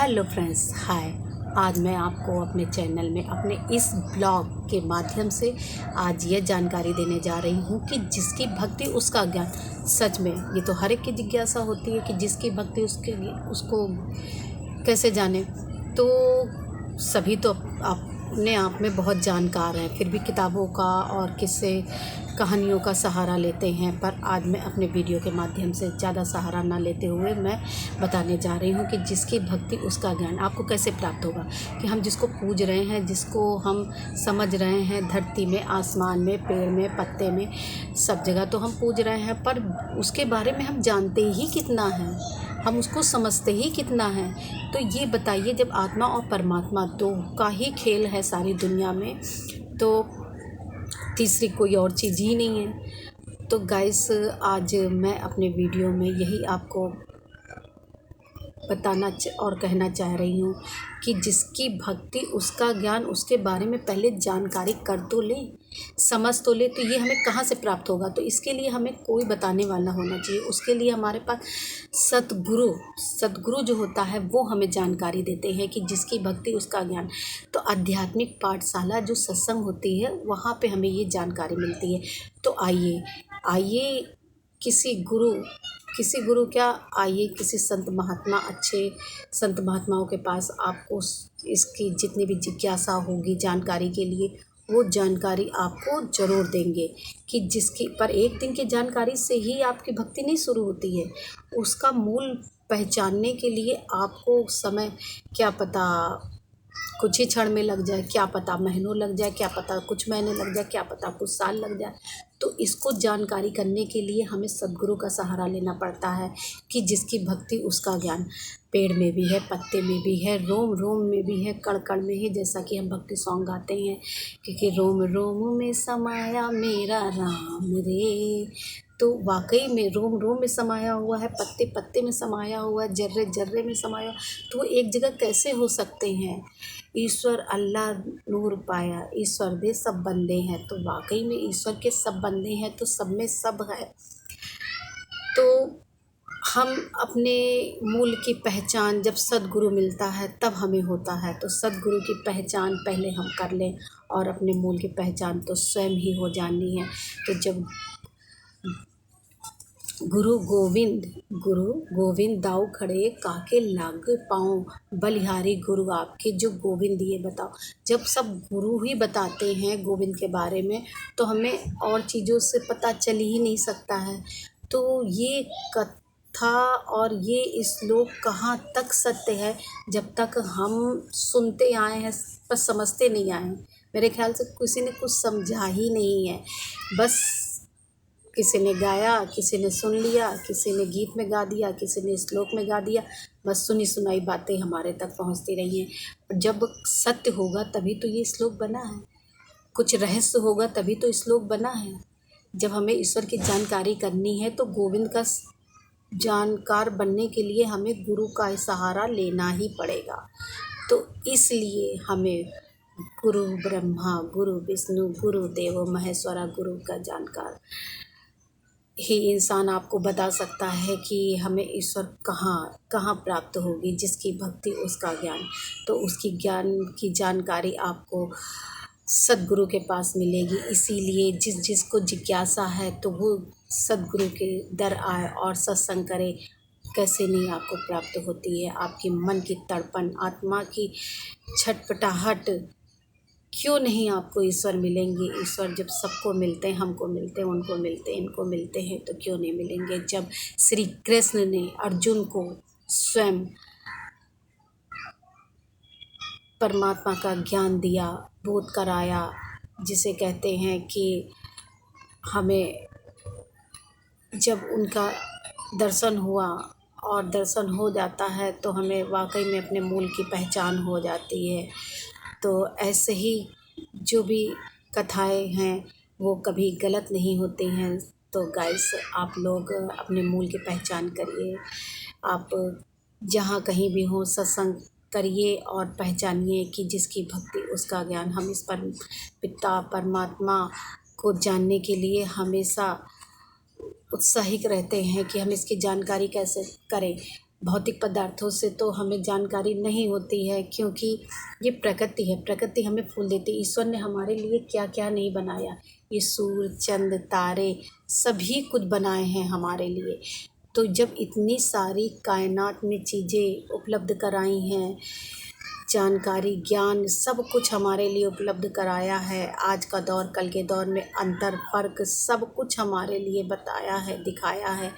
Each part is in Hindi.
हेलो फ्रेंड्स, हाय। आज मैं आपको अपने चैनल में अपने इस ब्लॉग के माध्यम से आज ये जानकारी देने जा रही हूँ कि जिसकी भक्ति उसका ज्ञान। सच में ये तो हर एक की जिज्ञासा होती है कि जिसकी भक्ति उसको कैसे जाने। तो सभी तो अपने आप में बहुत जानकार हैं, फिर भी किताबों का और किस्से कहानियों का सहारा लेते हैं। पर आज मैं अपने वीडियो के माध्यम से ज़्यादा सहारा ना लेते हुए मैं बताने जा रही हूँ कि जिसकी भक्ति उसका ज्ञान आपको कैसे प्राप्त होगा। कि हम जिसको पूज रहे हैं, जिसको हम समझ रहे हैं, धरती में, आसमान में, पेड़ में, पत्ते में, सब जगह तो हम पूज रहे हैं, पर उसके बारे में हम जानते ही कितना है, हम उसको समझते ही कितना है। तो ये बताइए, जब आत्मा और परमात्मा दो का ही खेल है सारी दुनिया में, तो तीसरी कोई और चीज़ ही नहीं है। तो गाइस, आज मैं अपने वीडियो में यही आपको बताना और कहना चाह रही हूँ कि जिसकी भक्ति उसका ज्ञान, उसके बारे में पहले जानकारी कर तो ले, समझ तो ले। तो ये हमें कहाँ से प्राप्त होगा? तो इसके लिए हमें कोई बताने वाला होना चाहिए। उसके लिए हमारे पास सतगुरु जो होता है वो हमें जानकारी देते हैं कि जिसकी भक्ति उसका ज्ञान। तो आध्यात्मिक पाठशाला जो सत्संग होती है, वहाँ पे हमें ये जानकारी मिलती है। तो आइए किसी गुरु क्या, आइए किसी संत महात्मा, अच्छे संत महात्माओं के पास आपको इसकी जितनी भी जिज्ञासा होगी जानकारी के लिए, वो जानकारी आपको ज़रूर देंगे। कि जिसकी पर एक दिन की जानकारी से ही आपकी भक्ति नहीं शुरू होती है। उसका मूल पहचानने के लिए आपको समय, क्या पता कुछ ही क्षण में लग जाए, क्या पता महीनों लग जाए, क्या पता कुछ महीने लग जाए, क्या पता कुछ साल लग जाए। तो इसको जानकारी करने के लिए हमें सद्गुरु का सहारा लेना पड़ता है कि जिसकी भक्ति उसका ज्ञान। पेड़ में भी है, पत्ते में भी है, रोम रोम में भी है, कण कण में है। जैसा कि हम भक्ति सॉन्ग गाते हैं कि रोम रोम में समाया मेरा राम रे। तो वाकई में रोम रोम में समाया हुआ है, पत्ते पत्ते में समाया हुआ है, जर्रे जर्रे में समाया। तो वो एक जगह कैसे हो सकते हैं? ईश्वर अल्लाह नूर पाया, ईश्वर दे सब बंदे हैं। तो वाकई में ईश्वर के सब बंदे हैं, तो सब में सब है। तो हम अपने मूल की पहचान जब सद्गुरु मिलता है तब हमें होता है। तो सद्गुरु की पहचान पहले हम कर लें, और अपने मूल की पहचान तो स्वयं ही हो जानी है। तो जब गुरु गोविंद दाऊ खड़े, काके लाग पाँव, बलिहारी गुरु आपके जो गोविंद दिए। बताओ, जब सब गुरु ही बताते हैं गोविंद के बारे में, तो हमें और चीज़ों से पता चल ही नहीं सकता है। तो ये कथा और ये श्लोक कहाँ तक सत्य है, जब तक हम सुनते आए हैं पर समझते नहीं आए हैं। मेरे ख्याल से किसी ने कुछ समझा ही नहीं है। बस किसी ने गाया, किसी ने सुन लिया, किसी ने गीत में गा दिया, किसी ने श्लोक में गा दिया। बस सुनी सुनाई बातें हमारे तक पहुंचती रही हैं। जब सत्य होगा तभी तो ये श्लोक बना है, कुछ रहस्य होगा तभी तो श्लोक बना है। जब हमें ईश्वर की जानकारी करनी है तो गोविंद का जानकार बनने के लिए हमें गुरु का सहारा लेना ही पड़ेगा। तो इसलिए हमें गुरु ब्रह्मा, गुरु विष्णु, गुरु देवो महेश्वरा, गुरु का जानकार ही इंसान आपको बता सकता है कि हमें ईश्वर कहाँ प्राप्त होगी। जिसकी भक्ति उसका ज्ञान। तो उसकी ज्ञान की जानकारी आपको सद्गुरु के पास मिलेगी। इसीलिए जिसको जिज्ञासा है तो वो सद्गुरु के दर आए और सत्संग करे। कैसे नहीं आपको प्राप्त होती है? आपकी मन की तड़पन, आत्मा की छटपटाहट, क्यों नहीं आपको ईश्वर मिलेंगे? ईश्वर जब सबको मिलते हैं, हमको मिलते हैं, उनको मिलते हैं, इनको मिलते हैं, तो क्यों नहीं मिलेंगे? जब श्री कृष्ण ने अर्जुन को स्वयं परमात्मा का ज्ञान दिया, बोध कराया, जिसे कहते हैं कि हमें जब उनका दर्शन हुआ और दर्शन हो जाता है तो हमें वाकई में अपने मूल की पहचान हो जाती है। तो ऐसे ही जो भी कथाएं हैं वो कभी गलत नहीं होती हैं। तो गाइस, आप लोग अपने मूल की पहचान करिए। आप जहाँ कहीं भी हो सत्संग करिए और पहचानिए कि जिसकी भक्ति उसका ज्ञान। हम इस पिता परमात्मा को जानने के लिए हमेशा उत्साहित रहते हैं कि हम इसकी जानकारी कैसे करें। भौतिक पदार्थों से तो हमें जानकारी नहीं होती है, क्योंकि ये प्रकृति है, प्रकृति हमें फूल देती है। ईश्वर ने हमारे लिए क्या क्या नहीं बनाया, ये सूर्य चंद तारे सभी कुछ बनाए हैं हमारे लिए। तो जब इतनी सारी कायनात में चीज़ें उपलब्ध कराई हैं, जानकारी ज्ञान सब कुछ हमारे लिए उपलब्ध कराया है, आज का दौर कल के दौर में अंतर फ़र्क सब कुछ हमारे लिए बताया है, दिखाया है,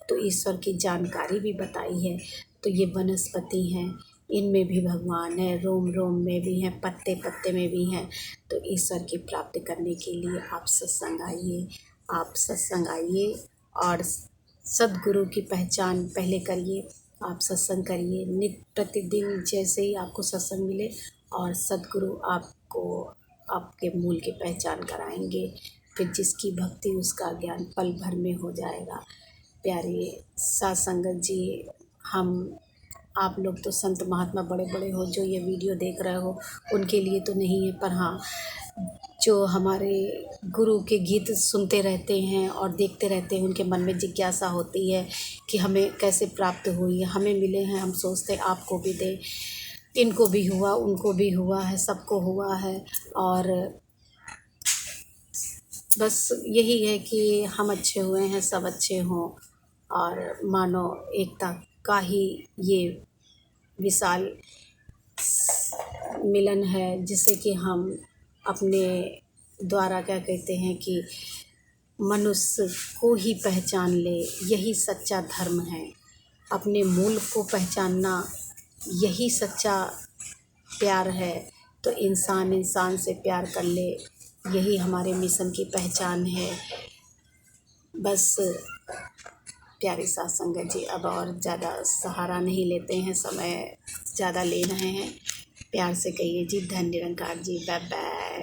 तो ईश्वर की जानकारी भी बताई है। तो ये वनस्पति हैं, इनमें भी भगवान है, रोम रोम में भी हैं, पत्ते पत्ते में भी हैं। तो ईश्वर की प्राप्ति करने के लिए आप सत्संग आइए, आप सत्संग आइए और सद्गुरु की पहचान पहले करिए। आप सत्संग करिए नित्य प्रतिदिन, जैसे ही आपको सत्संग मिले और सद्गुरु आपको आपके मूल की पहचान कराएंगे, फिर जिसकी भक्ति उसका ज्ञान पल भर में हो जाएगा। प्यारे साथ संगत जी, हम आप लोग तो संत महात्मा बड़े बड़े हो, जो ये वीडियो देख रहे हो उनके लिए तो नहीं है, पर हाँ जो हमारे गुरु के गीत सुनते रहते हैं और देखते रहते हैं, उनके मन में जिज्ञासा होती है कि हमें कैसे प्राप्त हुई, हमें मिले हैं, हम सोचते आपको भी दे, इनको भी हुआ, उनको भी हुआ है, सबको हुआ है। और बस यही है कि हम अच्छे हुए हैं, सब अच्छे हों, और मानो एकता का ही ये विशाल मिलन है, जिससे कि हम अपने द्वारा क्या कहते हैं कि मनुष्य को ही पहचान ले, यही सच्चा धर्म है। अपने मूल को पहचानना यही सच्चा प्यार है। तो इंसान इंसान से प्यार कर ले, यही हमारे मिशन की पहचान है। बस प्यारे साथ संगत जी, अब और ज़्यादा सहारा नहीं लेते हैं, समय ज़्यादा ले रहे हैं। प्यार से कहिए जी धन्य निरंकार जी, बाय बाय।